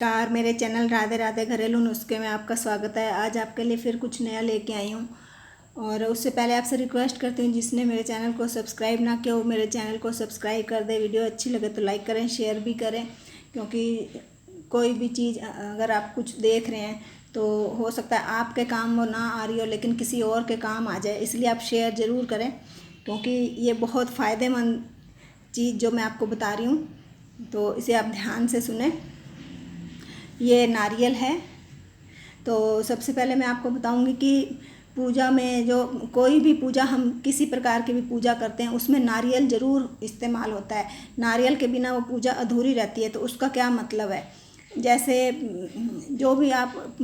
नमस्कार, मेरे चैनल राधे राधे घरेलू नुस्खे में आपका स्वागत है। आज आपके लिए फिर कुछ नया लेके आई हूँ। और उससे पहले आपसे रिक्वेस्ट करती हूँ, जिसने मेरे चैनल को सब्सक्राइब ना किया वो मेरे चैनल को सब्सक्राइब कर दे। वीडियो अच्छी लगे तो लाइक करें, शेयर भी करें, क्योंकि कोई भी चीज़ अगर आप कुछ देख रहे हैं तो हो सकता है आपके काम वो ना आ रही हो, लेकिन किसी और के काम आ जाए। इसलिए आप शेयर ज़रूर करें, क्योंकि ये बहुत फ़ायदेमंद चीज़ जो मैं आपको बता रही हूँ, तो इसे आप ध्यान से सुने। ये नारियल है। तो सबसे पहले मैं आपको बताऊंगी कि पूजा में, जो कोई भी पूजा, हम किसी प्रकार की भी पूजा करते हैं उसमें नारियल ज़रूर इस्तेमाल होता है। नारियल के बिना वो पूजा अधूरी रहती है। तो उसका क्या मतलब है, जैसे जो भी आप,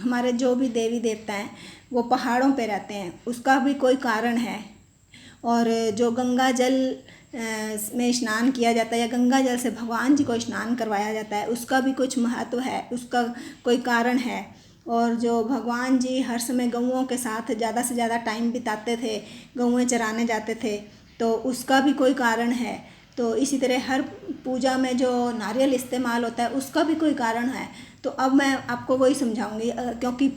हमारे जो भी देवी देवता हैं वो पहाड़ों पे रहते हैं, उसका भी कोई कारण है। और जो गंगा जल में स्नान किया जाता है या गंगा जल से भगवान जी को स्नान करवाया जाता है, उसका भी कुछ महत्व है, उसका कोई कारण है। और जो भगवान जी हर समय गौओं के साथ ज़्यादा से ज़्यादा टाइम बिताते थे, गौएं चराने जाते थे, तो उसका भी कोई कारण है। तो इसी तरह हर पूजा में जो नारियल इस्तेमाल होता है उसका भी कोई कारण है। तो अब मैं आपको वही समझाऊंगी, क्योंकि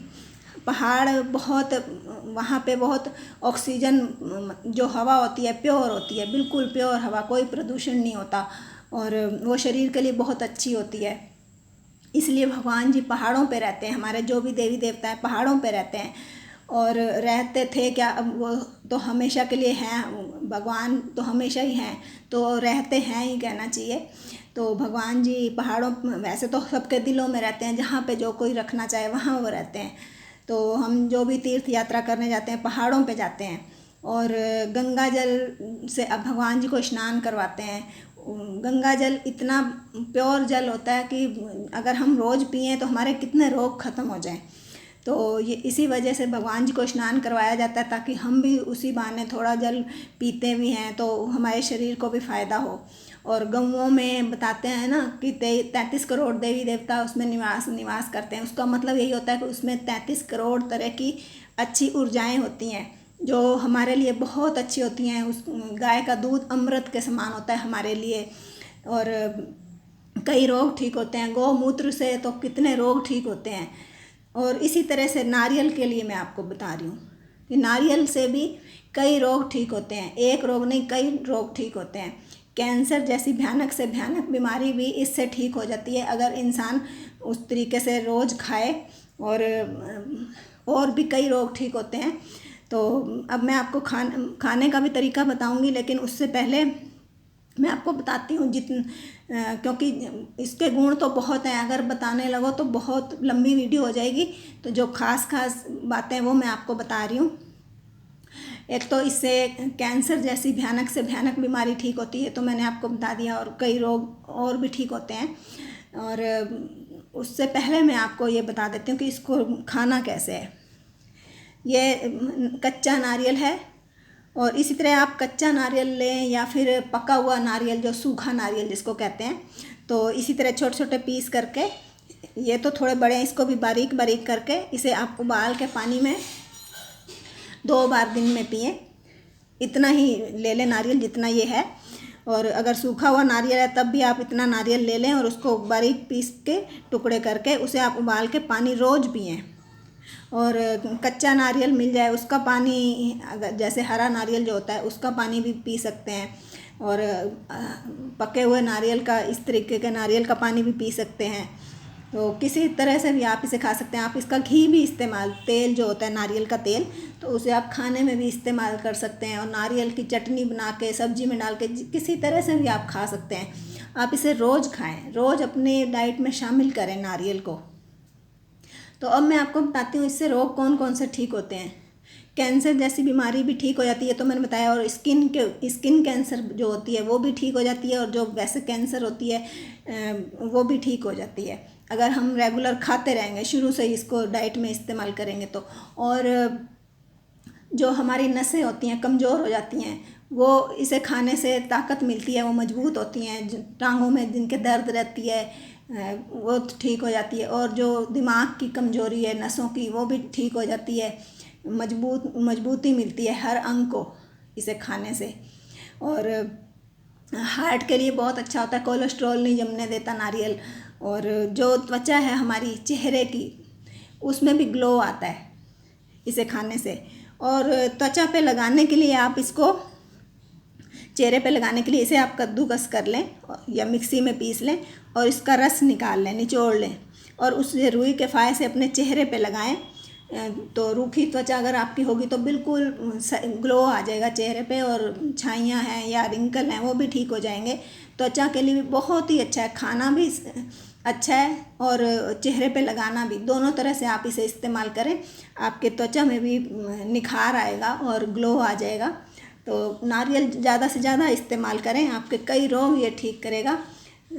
पहाड़ बहुत, वहाँ पे बहुत ऑक्सीजन, जो हवा होती है प्योर होती है, बिल्कुल प्योर हवा, कोई प्रदूषण नहीं होता, और वो शरीर के लिए बहुत अच्छी होती है। इसलिए भगवान जी पहाड़ों पे रहते हैं। हमारे जो भी देवी देवता हैं पहाड़ों पे रहते हैं, और रहते थे क्या, अब वो तो हमेशा के लिए हैं। भगवान तो हमेशा ही हैं, तो रहते हैं ही कहना चाहिए। तो भगवान जी पहाड़ों, वैसे तो सबके दिलों में रहते हैं, जहाँ पे जो कोई रखना चाहे वहाँ वो रहते हैं। तो हम जो भी तीर्थ यात्रा करने जाते हैं पहाड़ों पे जाते हैं, और गंगा जल से अब भगवान जी को स्नान करवाते हैं। गंगा जल इतना प्योर जल होता है कि अगर हम रोज़ पिएं तो हमारे कितने रोग ख़त्म हो जाएं। तो ये इसी वजह से भगवान जी को स्नान करवाया जाता है, ताकि हम भी उसी बहाने थोड़ा जल पीते भी हैं तो हमारे शरीर को भी फ़ायदा हो। और गौओं में बताते हैं ना कि 33 करोड़ देवी देवता उसमें निवास करते हैं। उसका मतलब यही होता है कि उसमें 33 करोड़ तरह की अच्छी ऊर्जाएं होती हैं, जो हमारे लिए बहुत अच्छी होती हैं। उस गाय का दूध अमृत के समान होता है हमारे लिए, और कई रोग ठीक होते हैं। गौमूत्र से तो कितने रोग ठीक होते हैं। और इसी तरह से नारियल के लिए मैं आपको बता रही हूँ कि नारियल से भी कई रोग ठीक होते हैं। एक रोग नहीं, कई रोग ठीक होते हैं। कैंसर जैसी भयानक से भयानक बीमारी भी इससे ठीक हो जाती है, अगर इंसान उस तरीके से रोज़ खाए। और भी कई रोग ठीक होते हैं। तो अब मैं आपको खाने का भी तरीका बताऊंगी, लेकिन उससे पहले मैं आपको बताती हूँ क्योंकि इसके गुण तो बहुत हैं, अगर बताने लगो तो बहुत लंबी वीडियो हो जाएगी। तो जो खास खास बातें वो मैं आपको बता रही हूँ। एक तो इससे कैंसर जैसी भयानक से भयानक बीमारी ठीक होती है, तो मैंने आपको बता दिया, और कई रोग और भी ठीक होते हैं। और उससे पहले मैं आपको ये बता देती हूँ कि इसको खाना कैसे है। ये कच्चा नारियल है, और इसी तरह आप कच्चा नारियल लें या फिर पका हुआ नारियल, जो सूखा नारियल जिसको कहते हैं, तो इसी तरह छोटे छोटे पीस करके, ये तो थोड़े बड़े हैं, इसको भी बारीक बारीक करके इसे आप उबाल के पानी में 2 बार दिन में पिएं। इतना ही ले लें नारियल जितना ये है। और अगर सूखा हुआ नारियल है तब भी आप इतना नारियल ले लें, और उसको बारीक पीस के टुकड़े करके उसे आप उबाल के पानी रोज़ पिएं। और कच्चा नारियल मिल जाए उसका पानी, अगर जैसे हरा नारियल जो होता है उसका पानी भी पी सकते हैं। और पके हुए नारियल का, इस तरीके के नारियल का पानी भी पी सकते हैं। तो किसी तरह से भी आप इसे खा सकते हैं। आप इसका घी भी इस्तेमाल, तेल जो होता है नारियल का तेल, तो उसे आप खाने में भी इस्तेमाल कर सकते हैं। और नारियल की चटनी बना के, सब्जी में डाल के, किसी तरह से भी आप खा सकते हैं। आप इसे रोज़ खाएं, रोज़ अपने डाइट में शामिल करें नारियल को। तो अब मैं आपको बताती हूँ इससे रोग कौन कौन से ठीक होते हैं। कैंसर जैसी बीमारी भी ठीक हो जाती है, तो मैंने बताया। और स्किन कैंसर जो होती है वो भी ठीक हो जाती है, और जो वैसे कैंसर होती है वो भी ठीक हो जाती है, अगर हम रेगुलर खाते रहेंगे, शुरू से ही इसको डाइट में इस्तेमाल करेंगे तो। और जो हमारी नसें होती हैं कमज़ोर हो जाती हैं, वो इसे खाने से ताकत मिलती है, वो मजबूत होती हैं। टांगों में जिनके दर्द रहती है वो ठीक हो जाती है। और जो दिमाग की कमज़ोरी है, नसों की, वो भी ठीक हो जाती है। मजबूती मिलती है हर अंग को इसे खाने से। और हार्ट के लिए बहुत अच्छा होता है, कोलेस्ट्रॉल नहीं जमने देता नारियल। और जो त्वचा है हमारी चेहरे की, उसमें भी ग्लो आता है इसे खाने से। और त्वचा पे लगाने के लिए आप इसको, चेहरे पे लगाने के लिए इसे आप कद्दूकस कर लें या मिक्सी में पीस लें और इसका रस निकाल लें, निचोड़ लें और उस रुई के फाये से अपने चेहरे पे लगाएं। तो रूखी त्वचा अगर आपकी होगी तो बिल्कुल ग्लो आ जाएगा चेहरे पे, और छाइयाँ हैं या रिंकल हैं वो भी ठीक हो जाएंगे। त्वचा के लिए भी बहुत ही अच्छा है, खाना भी अच्छा है और चेहरे पे लगाना भी, दोनों तरह से आप इसे इस्तेमाल करें, आपके त्वचा में भी निखार आएगा और ग्लो आ जाएगा। तो नारियल ज़्यादा से ज़्यादा इस्तेमाल करें, आपके कई रोग ये ठीक करेगा।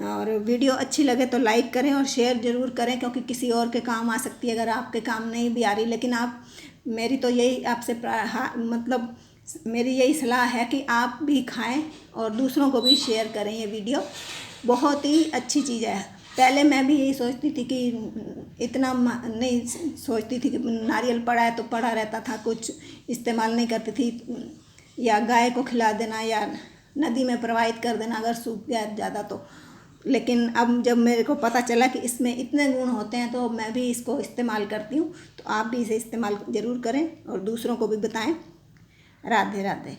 और वीडियो अच्छी लगे तो लाइक करें और शेयर ज़रूर करें, क्योंकि किसी और के काम आ सकती है अगर आपके काम नहीं भी आ रही। लेकिन आप, मेरी तो यही आपसे मतलब मेरी यही सलाह है कि आप भी खाएं और दूसरों को भी शेयर करें। ये वीडियो बहुत ही अच्छी चीज़ है। पहले मैं भी यही सोचती थी कि इतना नहीं सोचती थी कि नारियल पड़ा है तो पड़ा रहता था, कुछ इस्तेमाल नहीं करती थी, या गाय को खिला देना या नदी में प्रवाहित कर देना अगर सूख गया ज़्यादा तो। लेकिन अब जब मेरे को पता चला कि इसमें इतने गुण होते हैं तो मैं भी इसको इस्तेमाल करती हूँ। तो आप भी इसे इस्तेमाल ज़रूर करें और दूसरों को भी बताएं। राधे राधे।